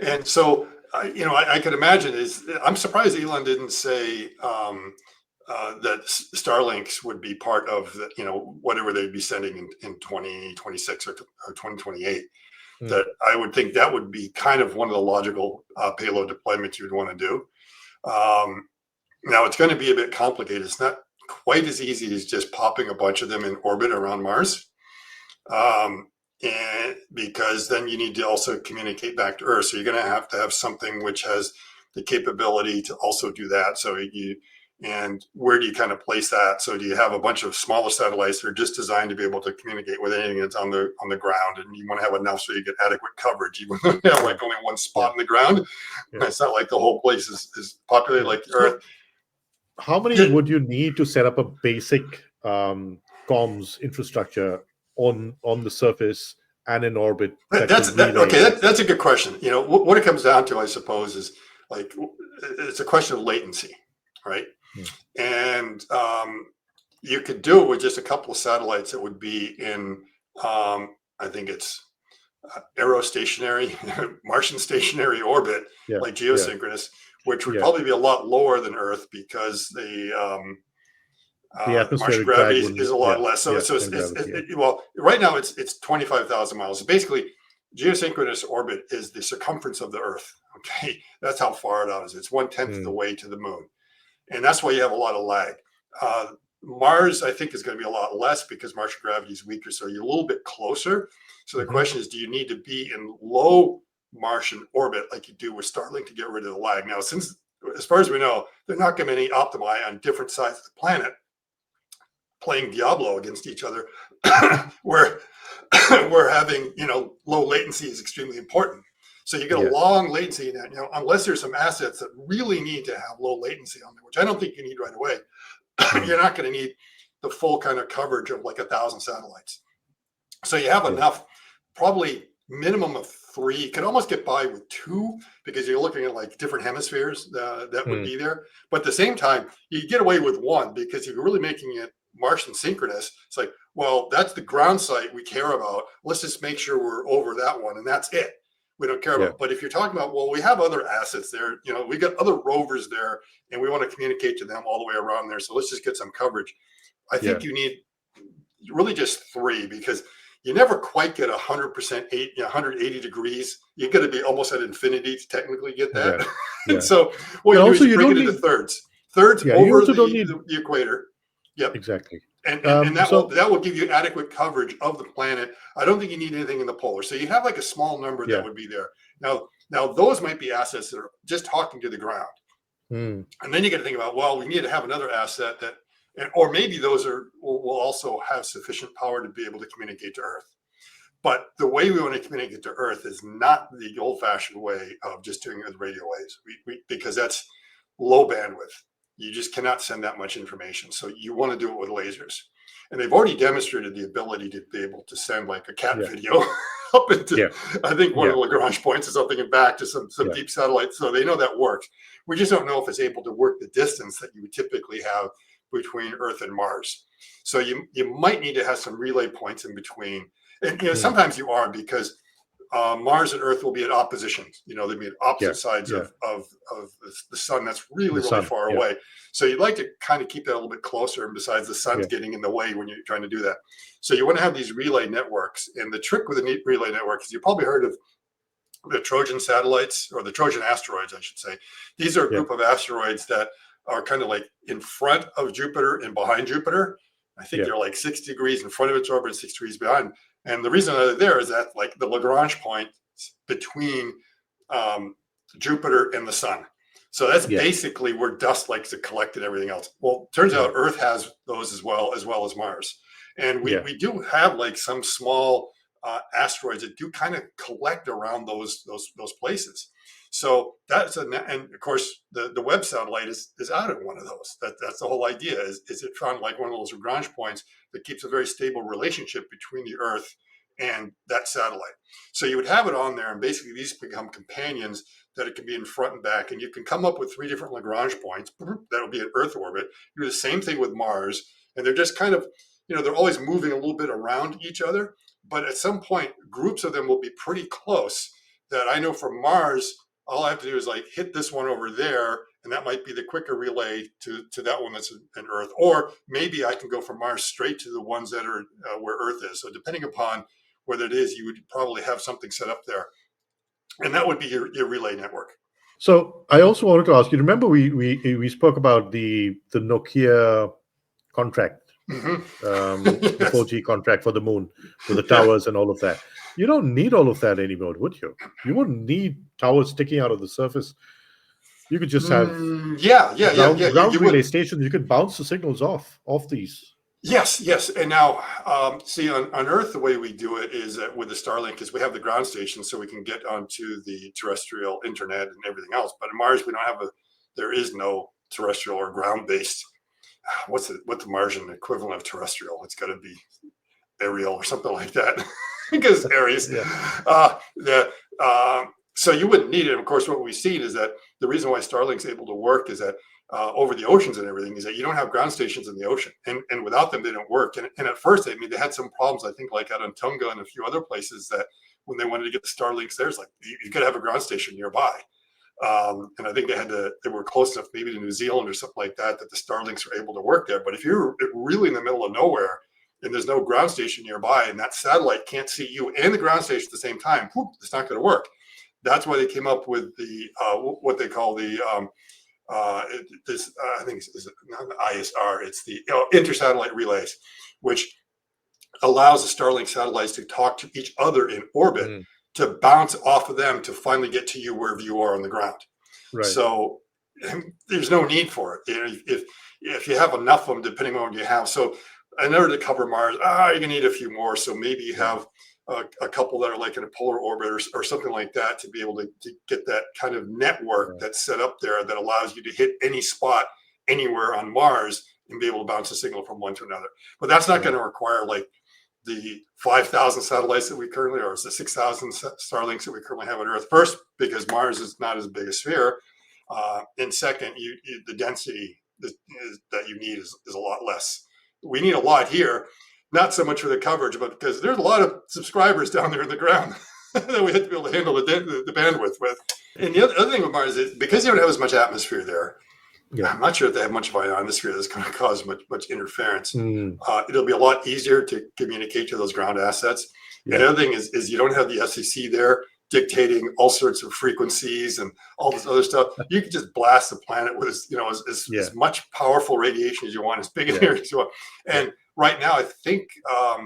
And so, I could imagine I'm surprised Elon didn't say that Starlinks would be part of whatever they'd be sending in 2026 or 2028. Mm. That I would think that would be kind of one of the logical payload deployments you'd want to do. Now it's going to be a bit complicated. It's not quite as easy as just popping a bunch of them in orbit around Mars. And because then you need to also communicate back to Earth. So you're going to have something which has the capability to also do that. And where do you kind of place that? So do you have a bunch of smaller satellites that are just designed to be able to communicate with anything that's on the ground, and you want to have enough so you get adequate coverage? You want to have like only one spot in the ground. Yeah. It's not like the whole place is populated like the Earth. How many would you need to set up a basic comms infrastructure on the surface and in orbit? That's a good question. What it comes down to, I suppose, is like it's a question of latency, right? And you could do it with just a couple of satellites that would be in, I think it's aerostationary, Martian stationary orbit, like geosynchronous, which would probably be a lot lower than Earth because the Martian gravity is a lot less. So, well, right now it's 25,000 miles. Basically, geosynchronous orbit is the circumference of the Earth. Okay, that's how far it is. It's 1/10 of the way to the moon. And that's why you have a lot of lag. Mars, I think, is going to be a lot less because Martian gravity is weaker. So you're a little bit closer. So the question is, do you need to be in low Martian orbit like you do with Starlink to get rid of the lag? Now, since, as far as we know, they're not going to be any optimi on different sides of the planet playing Diablo against each other, where having, low latency is extremely important. So you get a long latency in that, unless there's some assets that really need to have low latency on there, which I don't think you need right away. You're not going to need the full kind of coverage of like 1,000 satellites. So you have enough, probably minimum of 3. You could almost get by with 2 because you're looking at like different hemispheres that would be there. But at the same time, you get away with 1 because if you're really making it Martian synchronous, it's like, well, that's the ground site we care about. Let's just make sure we're over that one, and that's it. We don't care about. But if you're talking about, well, we have other assets there, we got other rovers there, and we want to communicate to them all the way around there. So let's just get some coverage. I think you need really just 3 because you never quite get 100%, 180 degrees. You got to be almost at infinity to technically get that. And so what you do is bring it into thirds over the equator. Yep. Exactly. And that will give you adequate coverage of the planet. I don't think you need anything in the polar. So you have like a small number that would be there. Now those might be assets that are just talking to the ground. And then you got to think about, well, we need to have another asset or maybe those will also have sufficient power to be able to communicate to Earth. But the way we want to communicate to Earth is not the old-fashioned way of just doing it with radio waves, because that's low bandwidth. You just cannot send that much information. So you want to do it with lasers. And they've already demonstrated the ability to be able to send like a cat video up into, I think, one of the Lagrange points or something and back to some deep satellites. So they know that works. We just don't know if it's able to work the distance that you would typically have between Earth and Mars. So you might need to have some relay points in between. And sometimes you are, because Mars and Earth will be at oppositions. They'll be at opposite sides of the sun. That's really far away. So you'd like to kind of keep that a little bit closer. And besides, the sun's getting in the way when you're trying to do that. So you want to have these relay networks. And the trick with a relay network is, you've probably heard of the Trojan satellites, or the Trojan asteroids, I should say. These are a group of asteroids that are kind of like in front of Jupiter and behind Jupiter. I think they're like 6 degrees in front of its orbit and 6 degrees behind. And the reason they're there is that, like, the Lagrange point between Jupiter and the sun. So that's basically where dust likes to collect and everything else. Well, turns out Earth has those as well as Mars. And we do have like some small asteroids that do kind of collect around those places. So and of course the Webb satellite is out at one of those. That's the whole idea. Is it found like one of those Lagrange points that keeps a very stable relationship between the Earth and that satellite. So you would have it on there, and basically these become companions that it can be in front and back, and you can come up with 3 different Lagrange points that will be in Earth orbit. You do the same thing with Mars, and they're just kind of, they're always moving a little bit around each other, but at some point groups of them will be pretty close. that I know from Mars, all I have to do is like hit this one over there, and that might be the quicker relay to that one that's in Earth. Or maybe I can go from Mars straight to the ones that are where Earth is. So depending upon whether it is, you would probably have something set up there. And that would be your relay network. So I also wanted to ask you, remember we spoke about the Nokia contract, the 4G contract for the moon, with the towers and all of that. You don't need all of that anymore, would you? You wouldn't need towers sticking out of the surface. You could just have ground relay stations. You could bounce the signals off these. Yes. And now, see, on Earth, the way we do it is that with the Starlink is we have the ground station so we can get onto the terrestrial internet and everything else. But on Mars, we don't have there is no terrestrial or ground-based. What's the Martian equivalent of terrestrial? It's got to be aerial or something like that, because Aries. So you wouldn't need it. And of course, what we've seen is that the reason why Starlink's able to work is that over the oceans and everything is that you don't have ground stations in the ocean, and without them they don't work. And at first, I mean, they had some problems. I think like out on Tonga and a few other places that when they wanted to get the Starlinks, there's like you got to have a ground station nearby. And I think they were close enough maybe to New Zealand or something like that the Starlinks are able to work there. But if you're really in the middle of nowhere and there's no ground station nearby and that satellite can't see you and the ground station at the same time, it's not going to work. That's why they came up with the what they call the I think it's not the ISR, it's the intersatellite relays, which allows the Starlink satellites to talk to each other in orbit to bounce off of them to finally get to you wherever you are on the ground. Right. So there's no need for it. If you have enough of them, depending on what you have. So in order to cover Mars, you're gonna need a few more. So maybe you have a couple that are like in a polar orbit or something like that to be able to get that kind of network that's set up there that allows you to hit any spot anywhere on Mars and be able to bounce a signal from one to another. But that's not going to require like the 5,000 satellites that we currently are, the 6,000 Starlinks that we currently have on Earth. First, because Mars is not as big a sphere. And second, the density that you need is a lot less. We need a lot here. Not so much for the coverage, but because there's a lot of subscribers down there in the ground that we have to be able to handle the bandwidth with. And the other thing with Mars is because you don't have as much atmosphere there, I'm not sure if they have much of an ionosphere that's going to cause much interference. It'll be a lot easier to communicate to those ground assets. And the other thing is you don't have the FCC there dictating all sorts of frequencies and all this other stuff. You can just blast the planet with as much powerful radiation as you want, as big an area as you want. And right now, I think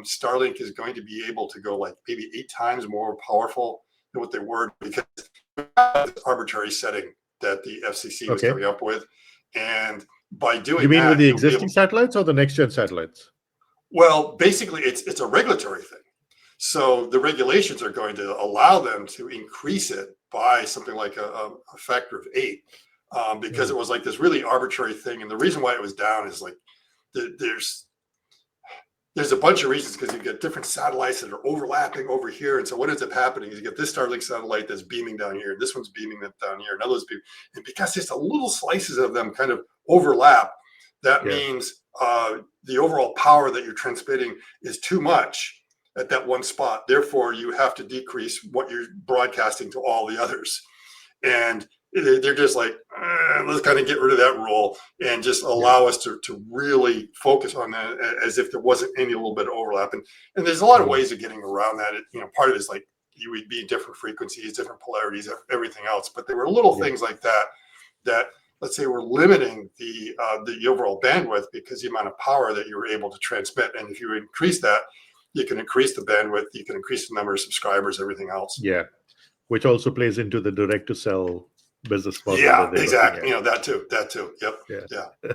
Starlink is going to be able to go like maybe 8 times more powerful than what they were because of the arbitrary setting that the FCC was coming up with. And by doing that, you mean with the existing satellites or the next gen satellites? Well, basically, it's a regulatory thing. So the regulations are going to allow them to increase it by something like a factor of 8 because it was like this really arbitrary thing. And the reason why it was down is like there's a bunch of reasons because you get different satellites that are overlapping over here. And so what ends up happening is you get this Starlink satellite that's beaming down here. This one's beaming down here. Another one's beaming. And because just a little slices of them kind of overlap, that means the overall power that you're transmitting is too much at that one spot. Therefore, you have to decrease what you're broadcasting to all the others. And they're just like, let's kind of get rid of that rule and just allow us to really focus on that as if there wasn't any little bit of overlap. And there's a lot of ways of getting around that. Part of it is like you would be different frequencies, different polarities, everything else. But there were little things like that let's say we're limiting the overall bandwidth because the amount of power that you were able to transmit. And if you increase that, you can increase the bandwidth, you can increase the number of subscribers, everything else. Yeah, which also plays into the direct to cell business model. Yeah, exactly. That too. Yep. Yeah.